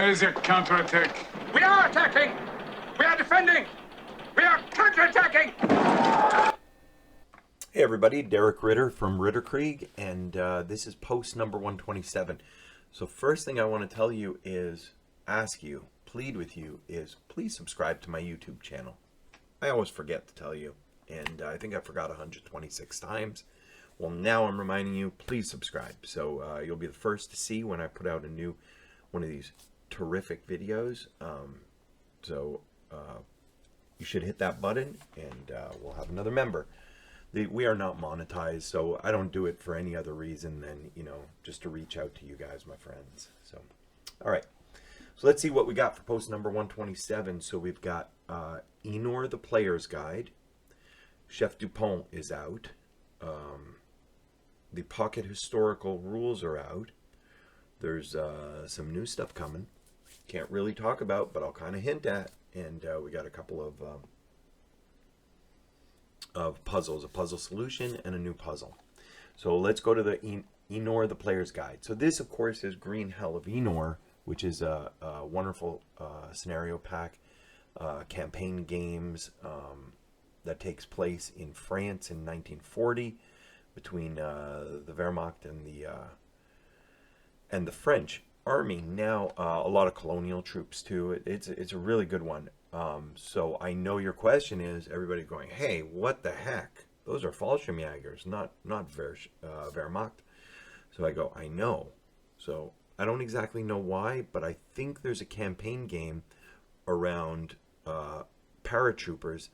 Where is your counterattack? We are attacking! We are defending! We are counterattacking! Hey everybody, Derek Ritter from Ritterkrieg, and this is post number 127. So first thing I want to tell you is, plead with you, is please subscribe to my YouTube channel. I always forget to tell you, and I think I forgot 126 times. Well, now I'm reminding you, please subscribe. So you'll be the first to see when I put out a new one of these terrific videos. You should hit that button, and we'll have another member. We are not monetized, so I don't do it for any other reason than, just to reach out to you guys, my friends. So, all right. So let's see what we got for post number 127. So we've got Inor, the Player's Guide. Chef Dupont is out. The Pocket Historical Rules are out. There's some new stuff coming. Can't really talk about, but I'll kind of hint at. And we got a couple of puzzles, a puzzle solution and a new puzzle. So let's go to the Inor, the Player's Guide. So this, of course, is Green Hell of Inor, which is a wonderful scenario pack, campaign games that takes place in France in 1940 between the Wehrmacht and the French Army. Now a lot of colonial troops too. It's a really good one. So I know your question is, everybody going, hey, what the heck? Those are Fallschirmjägers, not Wehrmacht. So I go, I know. So I don't exactly know why, but I think there's a campaign game around paratroopers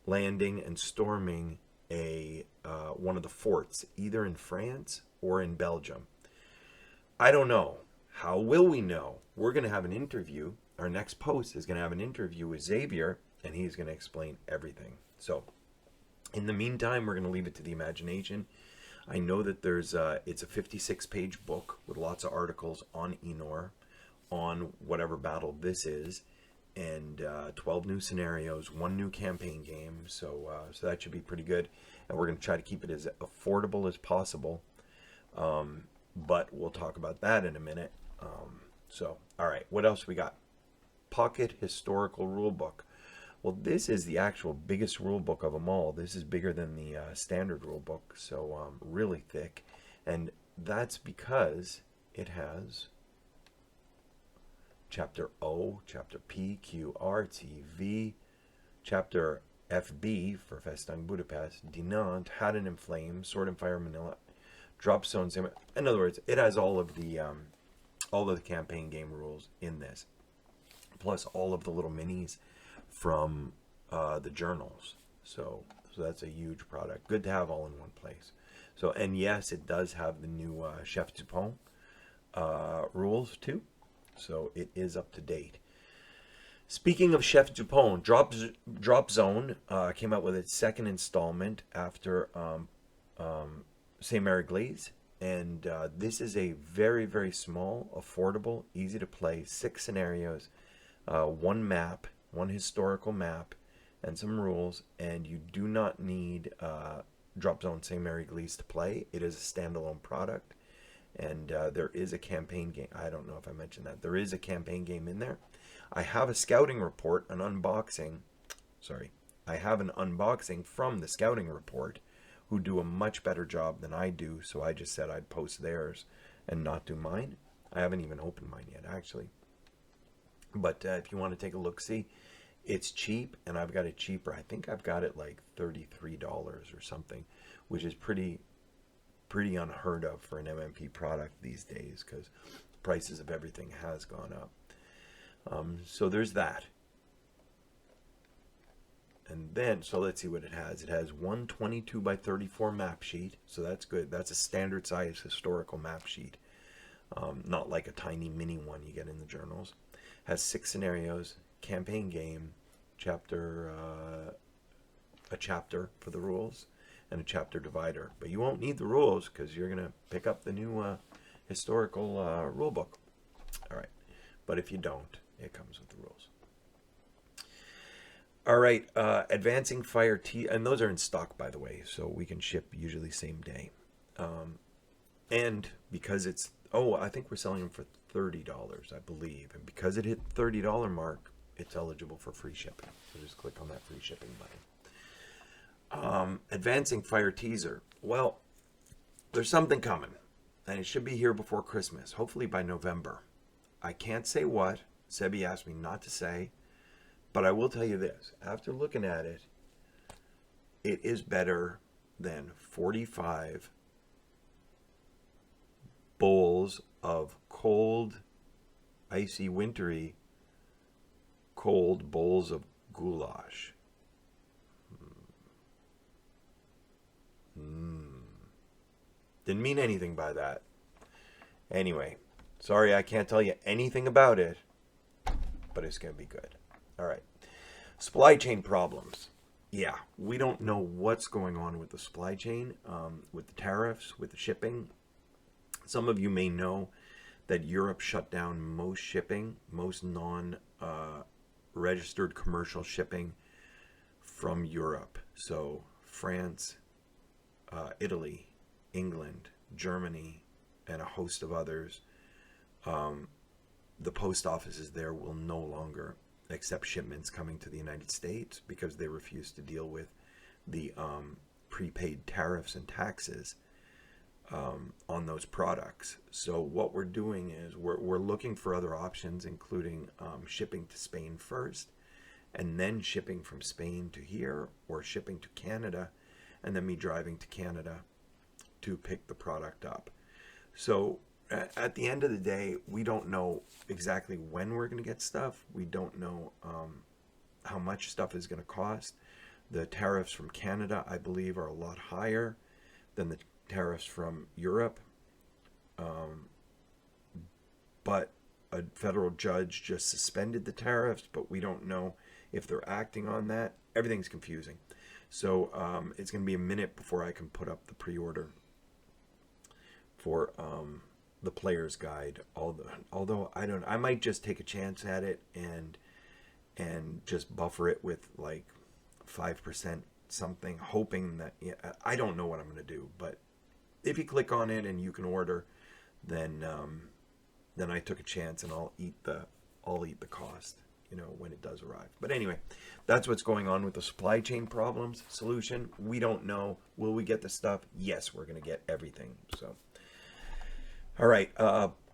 landing and storming one of the forts, either in France or in Belgium. I don't know. How will we know? We're going to have an interview. Our next post is going to have an interview with Xavier, and he's going to explain everything. So, in the meantime, we're going to leave it to the imagination. I know that it's a 56-page book with lots of articles on Inor, on whatever battle this is, and 12 new scenarios, 1 new campaign game. So that should be pretty good. And we're going to try to keep it as affordable as possible. But we'll talk about that in a minute. All right, what else we got? Pocket Historical Rulebook. Well, this is the actual biggest rulebook of them all. This is bigger than the standard rulebook, so really thick. And that's because it has Chapter O, Chapter P, Q, R, T, V, Chapter FB for Festung Budapest, Dinant, Haddon and Flame, Sword and Fire Manila, Drop Zone. In other words, it has all of the campaign game rules in this, plus all of the little minis from the journals. So that's a huge product. Good to have all in one place. So, and yes, it does have the new Chef Dupont rules too. So it is up to date. Speaking of Chef Dupont, Drop Zone came out with its second installment after St. Mary Glaze. And this is a very, very small, affordable, easy to play, 6 scenarios, 1 map, 1 historical map, and some rules. And you do not need Drop Zone St. Mary Glaze to play. It is a standalone product. And there is a campaign game. I don't know if I mentioned that. There is a campaign game in there. I have a scouting report, an unboxing. Sorry. I have an unboxing from the scouting report, who do a much better job than I do, so I just said I'd post theirs and not do mine. I haven't even opened mine yet, actually. But if you want to take a look-see, it's cheap, and I've got it cheaper. I think I've got it like $33 or something, which is pretty unheard of for an MMP product these days, because the prices of everything has gone up. So there's that. And then, so let's see what it has. It has 122 by 34 map sheet, so that's good. That's a standard size historical map sheet, not like a tiny mini one you get in the journals. Has 6 scenarios, campaign game, a chapter for the rules, and a chapter divider. But you won't need the rules because you're going to pick up the new historical rule book. All right, but if you don't, it comes with the rules. All right, Advancing Fire T, and those are in stock, by the way, so we can ship usually same day. And because it's Oh, I think we're selling them for $30, I believe. And because it hit the $30 mark, it's eligible for free shipping. So just click on that free shipping button. Advancing Fire teaser. Well, there's something coming, and it should be here before Christmas, hopefully by November. I can't say what. Sebi asked me not to say, but I will tell you this. After looking at it, it is better than 45 bowls of cold, icy, wintry, cold bowls of goulash. Didn't mean anything by that. Anyway, sorry I can't tell you anything about it, but it's going to be good. All right. Supply chain problems. Yeah, we don't know what's going on with the supply chain, with the tariffs, with the shipping. Some of you may know that Europe shut down most shipping, most non-registered commercial shipping from Europe. So France, Italy, England, Germany, and a host of others. The post offices there will no longer accept shipments coming to the United States because they refuse to deal with the prepaid tariffs and taxes on those products. So what we're doing is we're looking for other options, including shipping to Spain first, and then shipping from Spain to here, or shipping to Canada, and then me driving to Canada to pick the product up. So at the end of the day, we don't know exactly when we're going to get stuff. We don't know how much stuff is going to cost. The tariffs from Canada, I believe, are a lot higher than the tariffs from Europe. But a federal judge just suspended the tariffs, but we don't know if they're acting on that. Everything's confusing. So it's going to be a minute before I can put up the pre-order for the player's guide. Although I might just take a chance at it and just buffer it with like 5% something, hoping that, I don't know what I'm going to do. But if you click on it and you can order, then I took a chance, and I'll eat the cost, when it does arrive. But anyway, that's what's going on with the supply chain problems. Solution: we don't know. Will we get the stuff? Yes, we're going to get everything. So, all right,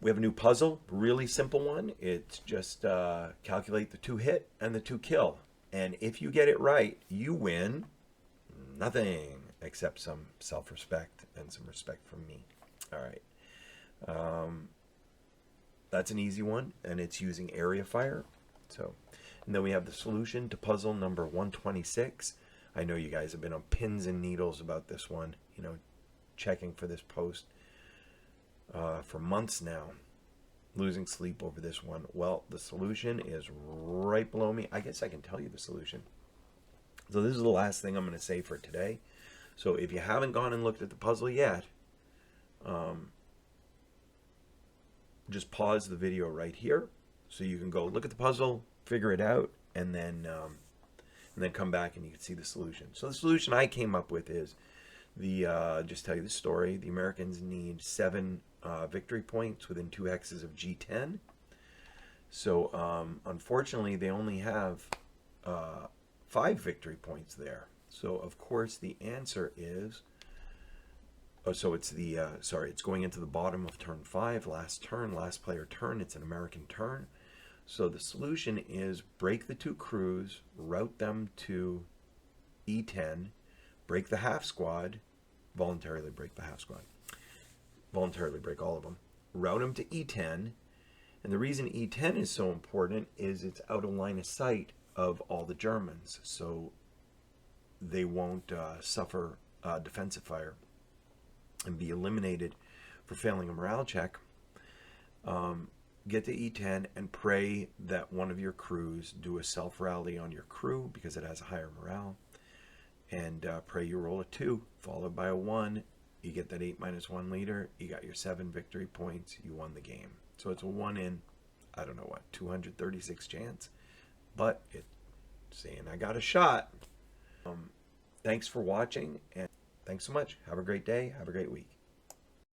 we have a new puzzle, really simple one. It's just calculate the 2 hit and the 2 kill, and if you get it right, you win nothing except some self-respect and some respect from me. All right. That's an easy one, and it's using area fire. So, and then we have the solution to puzzle number 126. I know you guys have been on pins and needles about this one, checking for this post for months now, losing sleep over this one. Well, the solution is right below me. I guess I can tell you the solution. So this is the last thing I'm going to say for today. So if you haven't gone and looked at the puzzle yet, just pause the video right here so you can go look at the puzzle, figure it out, and then come back and you can see the solution. So the solution I came up with is just tell you the story. The Americans need 7 victory points within 2 hexes of G10. So unfortunately, they only have 5 victory points there. So of course the answer is, it's going into the bottom of turn 5, last player turn. It's an American turn. So the solution is break the 2 crews, route them to E10, break the half squad, voluntarily break the half squad, voluntarily break all of them, route them to E10. And the reason E10 is so important is it's out of line of sight of all the Germans, so they won't suffer defensive fire and be eliminated for failing a morale check. Get to E10 and pray that one of your crews do a self-rally on your crew because it has a higher morale. And pray you roll a 2, followed by a 1. You get that 8-1 leader. You got your 7 victory points. You won the game. So it's a 1 in, 236 chance. But it's saying I got a shot. Thanks for watching, and thanks so much. Have a great day. Have a great week.